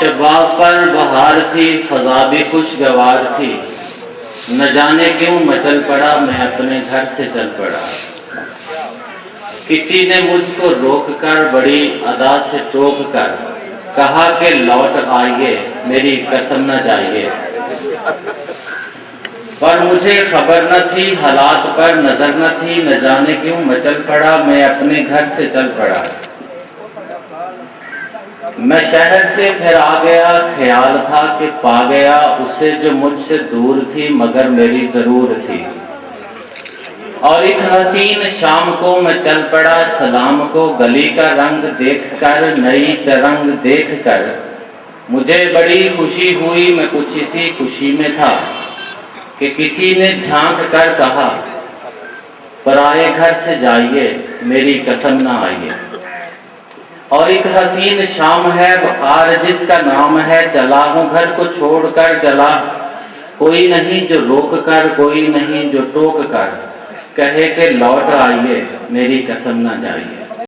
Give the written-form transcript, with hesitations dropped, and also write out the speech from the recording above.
शबाब पर बहार थी, फ़ज़ा भी खुशगवार थी। न जाने क्यों मचल पड़ा, मैं अपने घर से चल पड़ा। किसी ने मुझको रोक कर, बड़ी अदा से टोक कर कहा कि लौट आइए, मेरी कसम न जाइए। पर मुझे खबर न थी, हालात पर नजर न थी, न जाने क्यों मचल पड़ा, मैं अपने घर से चल पड़ा। मैं शहर से फिर आ गया, ख्याल था कि पा गया उसे जो मुझसे दूर थी, मगर मेरी जरूर थी। और एक हसीन शाम को मैं चल पड़ा सलाम को, गली का रंग देखकर, नई तरंग देखकर मुझे बड़ी खुशी हुई। मैं कुछ इसी खुशी में था कि किसी ने झांक कर कहा, पराए घर से जाइए, मेरी कसम ना आइए। और एक हसीन शाम है, बहार जिसका नाम है, चला हूँ घर को छोड़कर चला। कोई नहीं जो रोक कर, कोई नहीं जो टोक कर कहे कि लौट आइए, मेरी कसम ना जाइए।